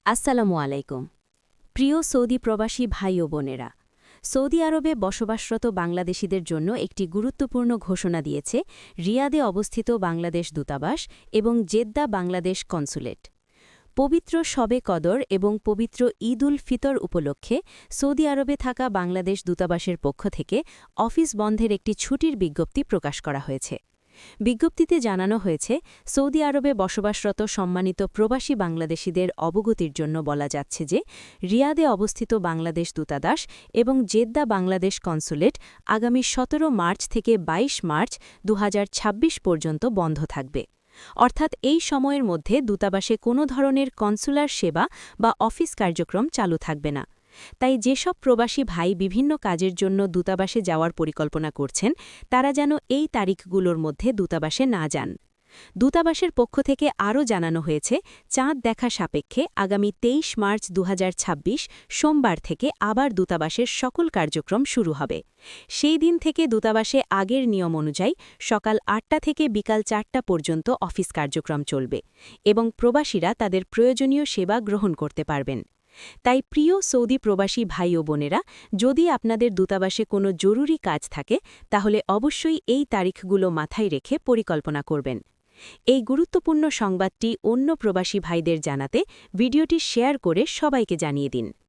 আসসালামু আলাইকুম। প্রিয় সৌদি প্রবাসী ভাই ও বোনেরা, সৌদি আরবে বসবাসরত বাংলাদেশিদের জন্য একটি গুরুত্বপূর্ণ ঘোষণা দিয়েছে রিয়াদে অবস্থিত বাংলাদেশ দূতাবাস এবং জেদ্দা বাংলাদেশ কনসুলেট। পবিত্র শবে কদর এবং পবিত্র ঈদ উল ফিতর উপলক্ষে সৌদি আরবে থাকা বাংলাদেশ দূতাবাসের পক্ষ থেকে অফিস বন্ধের একটি ছুটির বিজ্ঞপ্তি প্রকাশ করা হয়েছে। বিজ্ঞপ্তিতে জানানো হয়েছে, সৌদি আরবে বসবাসরত সম্মানিত প্রবাসী বাংলাদেশিদের অবগতির জন্য বলা যাচ্ছে যে রিয়াদে অবস্থিত বাংলাদেশ দূতাবাস এবং জেদ্দা বাংলাদেশ কনসুলেট আগামী ১৭ মার্চ থেকে ২২ মার্চ ২০২৬ পর্যন্ত বন্ধ থাকবে। অর্থাৎ এই সময়ের মধ্যে দূতাবাসে কোনো ধরনের কনসুলার সেবা বা অফিস কার্যক্রম চালু থাকবে না। তাই যেসব প্রবাসী ভাই বিভিন্ন কাজের জন্য দূতাবাসে যাওয়ার পরিকল্পনা করছেন, তারা যেন এই তারিখগুলোর মধ্যে দূতাবাসে না যান। দূতাবাসের পক্ষ থেকে আরও জানানো হয়েছে, চাঁদ দেখা সাপেক্ষে আগামী ২৩ মার্চ ২০২৬ সোমবার থেকে আবার দূতাবাসের সকল কার্যক্রম শুরু হবে। সেই দিন থেকে দূতাবাসে আগের নিয়ম অনুযায়ী সকাল ৮টা থেকে বিকাল ৪টা পর্যন্ত অফিস কার্যক্রম চলবে এবং প্রবাসীরা তাদের প্রয়োজনীয় সেবা গ্রহণ করতে পারবেন। তাই প্রিয় সৌদি প্রবাসী ভাই ও বোনেরা, যদি আপনাদের দূতাবাসে কোনো জরুরি কাজ থাকে তাহলে অবশ্যই এই তারিখগুলো মাথায় রেখে পরিকল্পনা করবেন। এই গুরুত্বপূর্ণ সংবাদটি অন্য প্রবাসী ভাইদের জানাতে ভিডিওটি শেয়ার করে সবাইকে জানিয়ে দিন।